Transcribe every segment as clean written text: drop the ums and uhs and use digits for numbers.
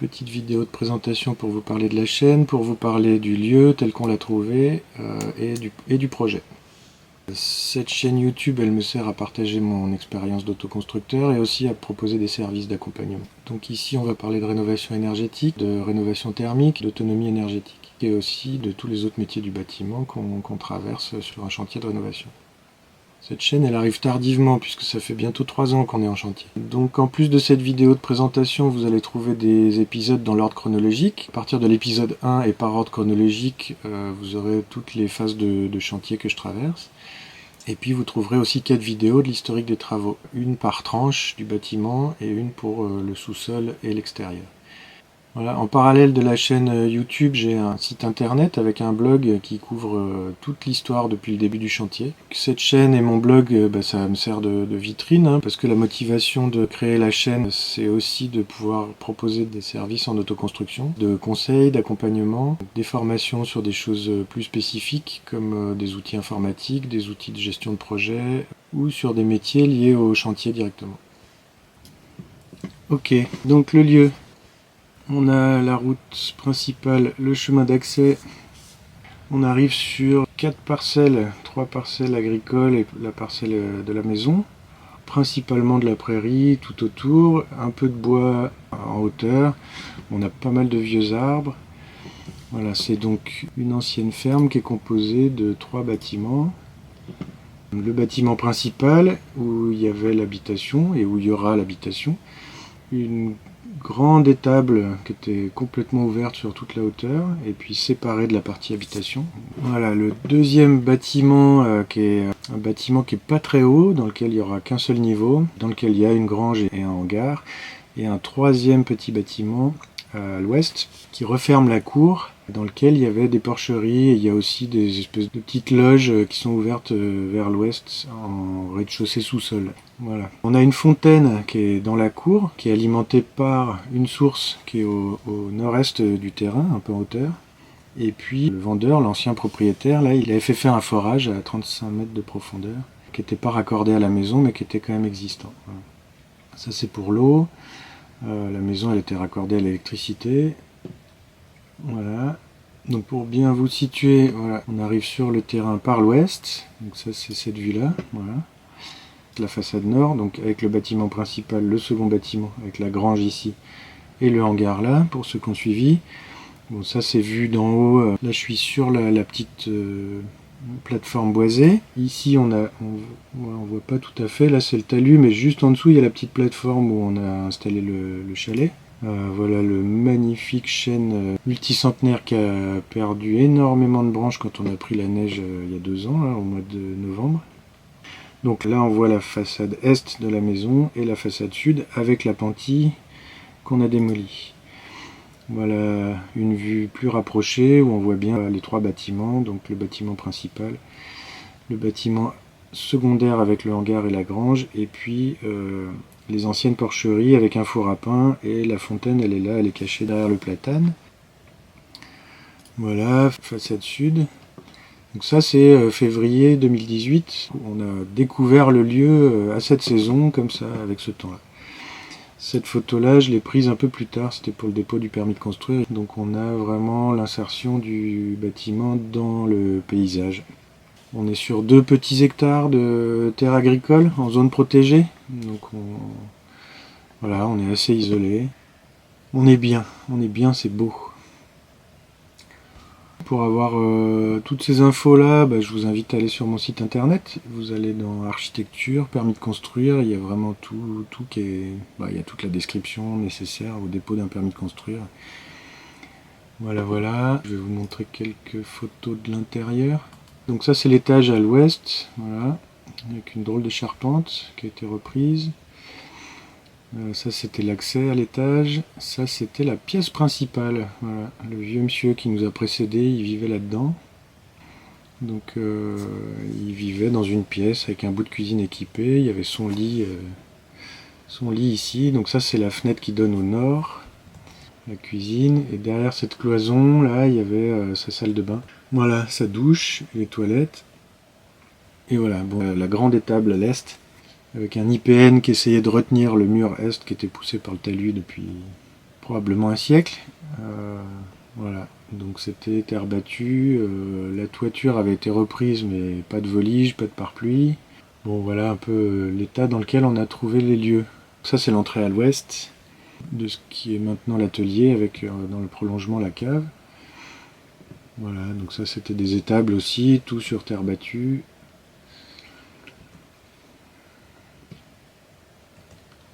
Petite vidéo de présentation pour vous parler de la chaîne, pour vous parler du lieu tel qu'on l'a trouvé et du projet. Cette chaîne YouTube, elle me sert à partager mon expérience d'autoconstructeur et aussi à proposer des services d'accompagnement. Donc ici, on va parler de rénovation énergétique, de rénovation thermique, d'autonomie énergétique et aussi de tous les autres métiers du bâtiment qu'on traverse sur un chantier de rénovation. Cette chaîne, elle arrive tardivement puisque ça fait bientôt 3 ans qu'on est en chantier. Donc en plus de cette vidéo de présentation, vous allez trouver des épisodes dans l'ordre chronologique. À partir de l'épisode 1 et par ordre chronologique, vous aurez toutes les phases de chantier que je traverse. Et puis vous trouverez aussi 4 vidéos de l'historique des travaux. Une par tranche du bâtiment et une pour le sous-sol et l'extérieur. Voilà. En parallèle de la chaîne YouTube, j'ai un site internet avec un blog qui couvre toute l'histoire depuis le début du chantier. Cette chaîne et mon blog, ça me sert de vitrine, parce que la motivation de créer la chaîne, c'est aussi de pouvoir proposer des services en autoconstruction, de conseils, d'accompagnement, des formations sur des choses plus spécifiques, comme des outils informatiques, des outils de gestion de projet, ou sur des métiers liés au chantier directement. Ok, donc le lieu. On a la route principale, le chemin d'accès. On arrive sur 4 parcelles, 3 parcelles agricoles et la parcelle de la maison. Principalement de la prairie tout autour, un peu de bois en hauteur. On a pas mal de vieux arbres. Voilà, c'est donc une ancienne ferme qui est composée de 3 bâtiments. Le bâtiment principal où il y avait l'habitation et où il y aura l'habitation. Une grande étable qui était complètement ouverte sur toute la hauteur et puis séparée de la partie habitation. Voilà, le deuxième bâtiment qui est un bâtiment qui est pas très haut, dans lequel il n'y aura qu'un seul niveau, dans lequel il y a une grange et un hangar, et un troisième petit bâtiment à l'ouest qui referme la cour, dans lequel il y avait des porcheries et il y a aussi des espèces de petites loges qui sont ouvertes vers l'ouest en rez-de-chaussée sous-sol. Voilà. On a une fontaine qui est dans la cour, qui est alimentée par une source qui est au nord-est du terrain, un peu en hauteur. Et puis le vendeur, l'ancien propriétaire, là, il avait fait faire un forage à 35 mètres de profondeur, qui n'était pas raccordé à la maison, mais qui était quand même existant. Voilà. Ça c'est pour l'eau. La maison elle était raccordée à l'électricité. Voilà. Donc pour bien vous situer, voilà, on arrive sur le terrain par l'ouest. Donc ça c'est cette vue-là. Voilà. La façade nord, donc avec le bâtiment principal, le second bâtiment, avec la grange ici, et le hangar là, pour ceux qui ont suivi. Bon, ça c'est vu d'en haut. Là je suis sur la petite plateforme boisée. Ici on voit pas tout à fait, là c'est le talus, mais juste en dessous il y a la petite plateforme où on a installé le chalet. Voilà le magnifique chêne multicentenaire qui a perdu énormément de branches quand on a pris la neige il y a 2 ans, là, au mois de novembre. Donc là on voit la façade est de la maison et la façade sud avec la pantille qu'on a démolie. Voilà une vue plus rapprochée où on voit bien les 3 bâtiments, donc le bâtiment principal, le bâtiment secondaire avec le hangar et la grange, et puis les anciennes porcheries avec un four à pain, et la fontaine elle est là, elle est cachée derrière le platane. Voilà, façade sud. Donc ça c'est février 2018, on a découvert le lieu à cette saison, comme ça, avec ce temps-là. Cette photo-là, je l'ai prise un peu plus tard, c'était pour le dépôt du permis de construire. Donc on a vraiment l'insertion du bâtiment dans le paysage. On est sur 2 petits hectares de terre agricole en zone protégée. Donc voilà, on est assez isolé. On est bien, c'est beau. Pour avoir toutes ces infos-là, je vous invite à aller sur mon site internet. Vous allez dans architecture, permis de construire, il y a vraiment tout qui est... il y a toute la description nécessaire au dépôt d'un permis de construire. Voilà, je vais vous montrer quelques photos de l'intérieur. Donc ça c'est l'étage à l'ouest, voilà, avec une drôle de charpente qui a été reprise. Ça c'était l'accès à l'étage, ça c'était la pièce principale, voilà. Le vieux monsieur qui nous a précédés, il vivait là-dedans. Donc il vivait dans une pièce avec un bout de cuisine équipé, il y avait son lit ici, donc ça c'est la fenêtre qui donne au nord, la cuisine, et derrière cette cloison là il y avait sa salle de bain. Voilà, sa douche, les toilettes, et voilà, bon, la grande étable à l'est, avec un IPN qui essayait de retenir le mur est qui était poussé par le talus depuis probablement un siècle. Voilà, donc c'était terre battue, la toiture avait été reprise mais pas de volige, pas de pare-pluie. Bon voilà un peu l'état dans lequel on a trouvé les lieux. Ça c'est l'entrée à l'ouest de ce qui est maintenant l'atelier avec dans le prolongement la cave. Voilà, donc ça c'était des étables aussi, tout sur terre battue.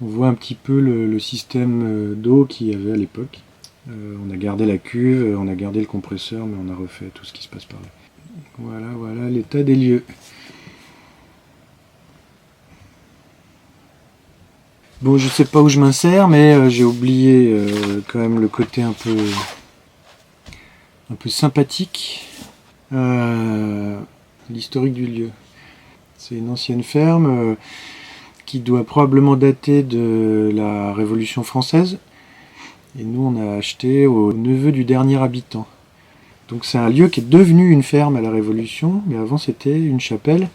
On voit un petit peu le système d'eau qu'il y avait à l'époque. On a gardé la cuve, on a gardé le compresseur, mais on a refait tout ce qui se passe par là. Voilà l'état des lieux. Bon, je sais pas où je m'insère, mais j'ai oublié quand même le côté un peu sympathique. L'historique du lieu. C'est une ancienne ferme qui doit probablement dater de la Révolution française. Et nous, on a acheté au neveu du dernier habitant. Donc c'est un lieu qui est devenu une ferme à la Révolution, mais avant c'était une chapelle.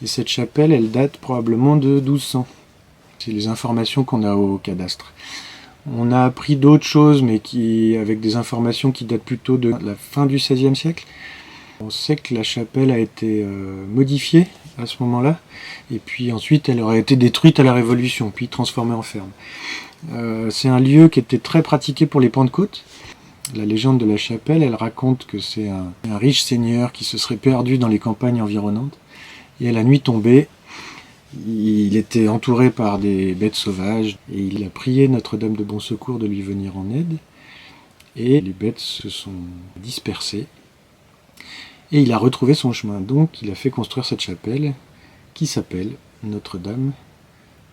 Et cette chapelle, elle date probablement de 1200. C'est les informations qu'on a au cadastre. On a appris d'autres choses, mais avec des informations qui datent plutôt de la fin du XVIe siècle. On sait que la chapelle a été modifiée à ce moment-là, et puis ensuite elle aurait été détruite à la Révolution, puis transformée en ferme. C'est un lieu qui était très pratiqué pour les Pentecôtes. La légende de la chapelle, elle raconte que c'est un riche seigneur qui se serait perdu dans les campagnes environnantes, et à la nuit tombée, il était entouré par des bêtes sauvages, et il a prié Notre-Dame de Bon Secours de lui venir en aide, et les bêtes se sont dispersées, et il a retrouvé son chemin. Donc il a fait construire cette chapelle, qui s'appelle Notre-Dame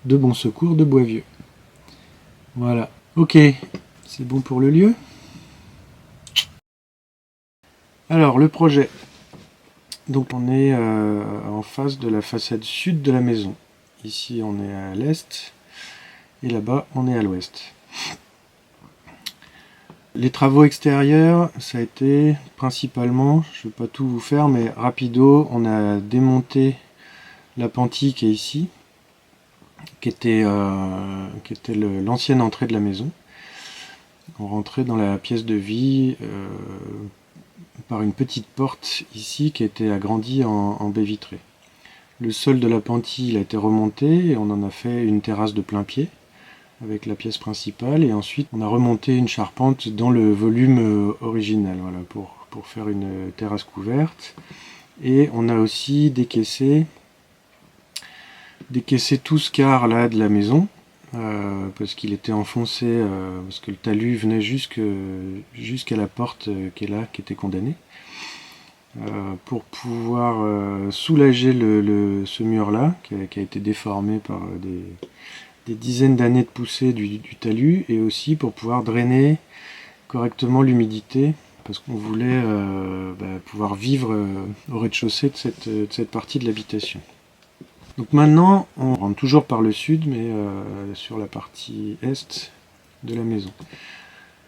de Bon Secours de Boisvieux. Voilà. Ok, c'est bon pour le lieu. Alors, le projet. Donc on est en face de la façade sud de la maison. Ici on est à l'est et là-bas on est à l'ouest. Les travaux extérieurs, ça a été principalement, je ne vais pas tout vous faire, mais rapido, on a démonté l'appentis qui est ici, qui était l'ancienne entrée de la maison. On rentrait dans la pièce de vie par une petite porte ici qui a été agrandie en baie vitrée. Le sol de l'appentis il a été remonté et on en a fait une terrasse de plein pied avec la pièce principale, et ensuite on a remonté une charpente dans le volume original, voilà, pour faire une terrasse couverte. Et on a aussi décaissé tout ce quart là de la maison, parce qu'il était enfoncé, parce que le talus venait jusqu'à la porte qui est là, qui était condamnée. Pour pouvoir soulager ce mur-là, qui a été déformé par des dizaines d'années de poussée du talus, et aussi pour pouvoir drainer correctement l'humidité, parce qu'on voulait pouvoir vivre au rez-de-chaussée de cette partie de l'habitation. Donc maintenant, on rentre toujours par le sud, mais sur la partie est de la maison.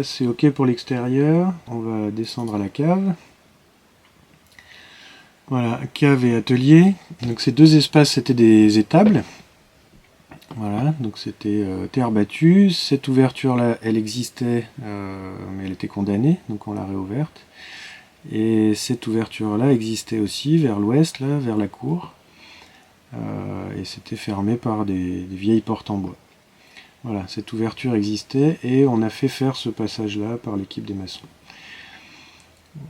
C'est ok pour l'extérieur, on va descendre à la cave. Voilà, cave et atelier. Donc ces deux espaces, c'était des étables. Voilà, donc c'était terre battue. Cette ouverture-là, elle existait, mais elle était condamnée, donc on l'a réouverte. Et cette ouverture-là existait aussi vers l'ouest, là, vers la cour. Et c'était fermé par des vieilles portes en bois. Voilà, cette ouverture existait et on a fait faire ce passage-là par l'équipe des maçons.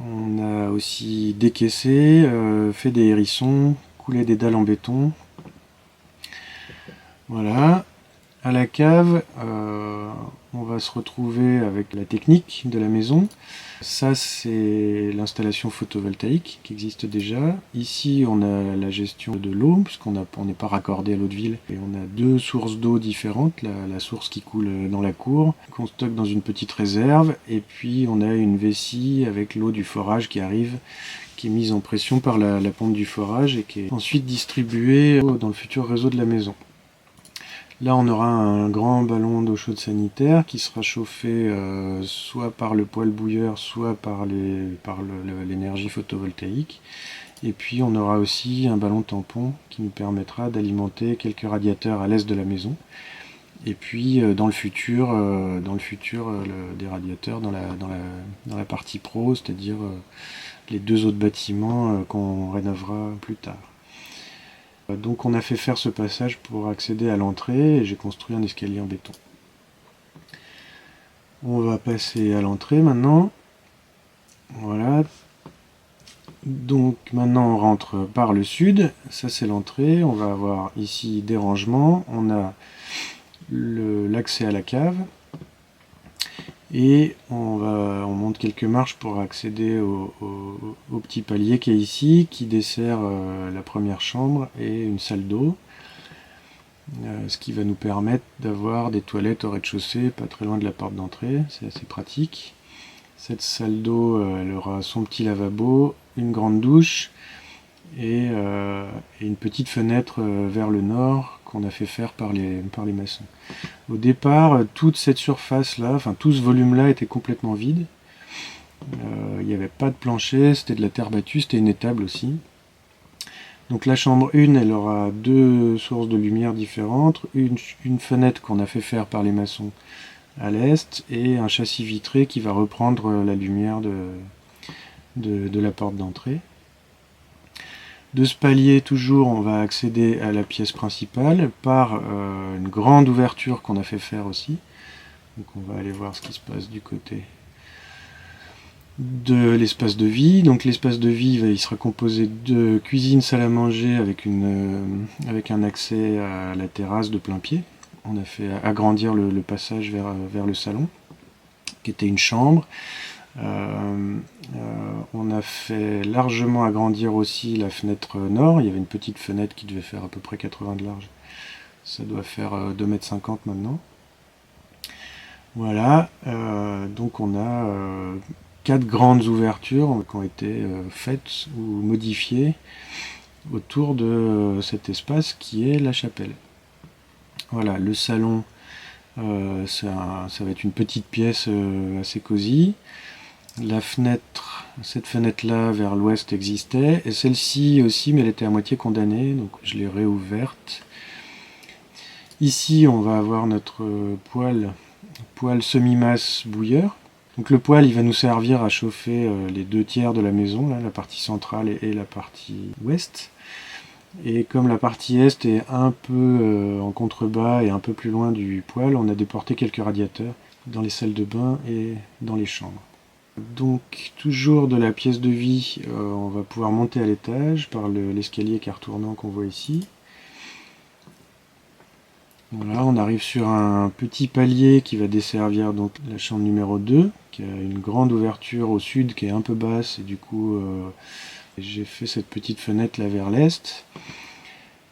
On a aussi décaissé, fait des hérissons, coulé des dalles en béton. Voilà. À la cave, on va se retrouver avec la technique de la maison. Ça, c'est l'installation photovoltaïque qui existe déjà. Ici, on a la gestion de l'eau, puisqu'on n'est pas raccordé à l'eau de ville. Et on a deux sources d'eau différentes. La source qui coule dans la cour, qu'on stocke dans une petite réserve. Et puis, on a une vessie avec l'eau du forage qui arrive, qui est mise en pression par la pompe du forage et qui est ensuite distribuée dans le futur réseau de la maison. Là, on aura un grand ballon d'eau chaude sanitaire qui sera chauffé soit par le poêle bouilleur, soit par l'énergie photovoltaïque. Et puis, on aura aussi un ballon tampon qui nous permettra d'alimenter quelques radiateurs à l'est de la maison. Et puis dans le futur, des radiateurs dans la partie pro, c'est-à-dire les 2 autres bâtiments qu'on rénovera plus tard. Donc on a fait faire ce passage pour accéder à l'entrée et j'ai construit un escalier en béton. On va passer à l'entrée maintenant. Voilà. Donc maintenant on rentre par le sud, ça c'est l'entrée, on va avoir ici des rangements, on a l'accès à la cave et on monte quelques marches pour accéder au petit palier qui est ici, qui dessert la première chambre et une salle d'eau, ce qui va nous permettre d'avoir des toilettes au rez-de-chaussée, pas très loin de la porte d'entrée, c'est assez pratique. Cette salle d'eau, elle aura son petit lavabo, une grande douche et une petite fenêtre vers le nord qu'on a fait faire par les maçons. Au départ, toute cette surface-là, enfin tout ce volume-là était complètement vide. Il n'y avait pas de plancher, c'était de la terre battue, c'était une étable aussi. Donc la chambre 1, elle aura 2 sources de lumière différentes, une fenêtre qu'on a fait faire par les maçons à l'est et un châssis vitré qui va reprendre la lumière de la porte d'entrée. De ce palier, toujours, on va accéder à la pièce principale par une grande ouverture qu'on a fait faire aussi. Donc on va aller voir ce qui se passe du côté de l'espace de vie. Donc l'espace de vie, il sera composé de cuisine, salle à manger avec un accès à la terrasse de plein pied. On a fait agrandir le passage vers le salon, qui était une chambre. On a fait largement agrandir aussi la fenêtre nord. Il y avait une petite fenêtre qui devait faire à peu près 80 de large. Ça doit faire 2,50 m maintenant. Voilà, donc on a 4 grandes ouvertures qui ont été faites ou modifiées autour de cet espace qui est la chapelle. Voilà, le salon, ça va être une petite pièce assez cosy. La fenêtre, cette fenêtre-là vers l'ouest existait, et celle-ci aussi, mais elle était à moitié condamnée, donc je l'ai réouverte. Ici, on va avoir notre poêle semi-masse bouilleur. Donc le poêle, il va nous servir à chauffer les 2 tiers de la maison, là, la partie centrale et la partie ouest. Et comme la partie est est un peu en contrebas et un peu plus loin du poêle, on a déporté quelques radiateurs dans les salles de bain et dans les chambres. Donc toujours de la pièce de vie, on va pouvoir monter à l'étage par l'escalier cartournant qu'on voit ici. Voilà, on arrive sur un petit palier qui va desservir donc la chambre numéro 2, qui a une grande ouverture au sud qui est un peu basse, et du coup j'ai fait cette petite fenêtre là vers l'est.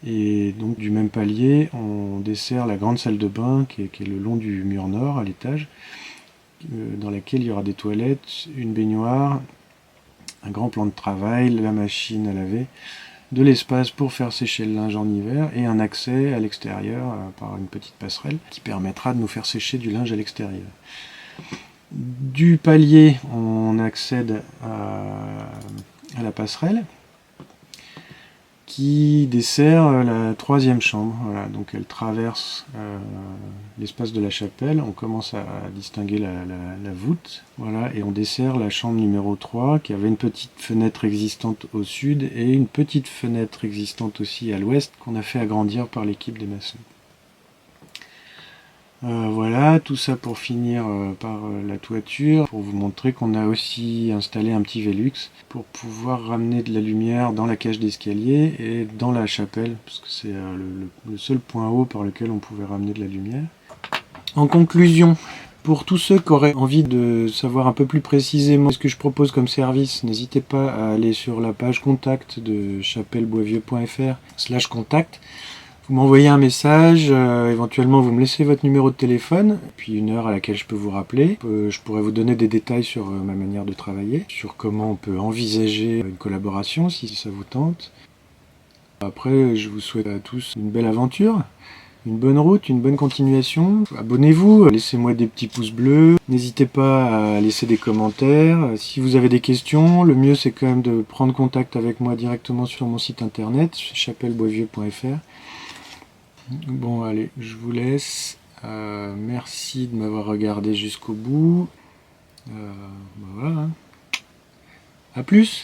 Et donc du même palier, on dessert la grande salle de bain qui est le long du mur nord à l'étage, dans laquelle il y aura des toilettes, une baignoire, un grand plan de travail, la machine à laver, de l'espace pour faire sécher le linge en hiver et un accès à l'extérieur par une petite passerelle qui permettra de nous faire sécher du linge à l'extérieur. Du palier, on accède à la passerelle qui dessert la 3e chambre. Voilà, donc elle traverse l'espace de la chapelle. On commence à distinguer la voûte. Voilà, et on dessert la chambre numéro 3 qui avait une petite fenêtre existante au sud et une petite fenêtre existante aussi à l'ouest qu'on a fait agrandir par l'équipe des maçons. Voilà, tout ça pour finir par la toiture, pour vous montrer qu'on a aussi installé un petit Velux pour pouvoir ramener de la lumière dans la cage d'escalier et dans la chapelle, parce que c'est le seul point haut par lequel on pouvait ramener de la lumière. En conclusion, pour tous ceux qui auraient envie de savoir un peu plus précisément ce que je propose comme service, n'hésitez pas à aller sur la page contact de chapelleboisvieux.fr/contact. Vous m'envoyez un message, éventuellement vous me laissez votre numéro de téléphone, puis une heure à laquelle je peux vous rappeler. Je pourrais vous donner des détails sur ma manière de travailler, sur comment on peut envisager une collaboration si ça vous tente. Après, je vous souhaite à tous une belle aventure, une bonne route, une bonne continuation. Abonnez-vous, laissez-moi des petits pouces bleus, n'hésitez pas à laisser des commentaires. Si vous avez des questions, le mieux c'est quand même de prendre contact avec moi directement sur mon site internet, chapelleboisvieux.fr. Bon allez, je vous laisse, Merci de m'avoir regardé jusqu'au bout. Voilà. À plus!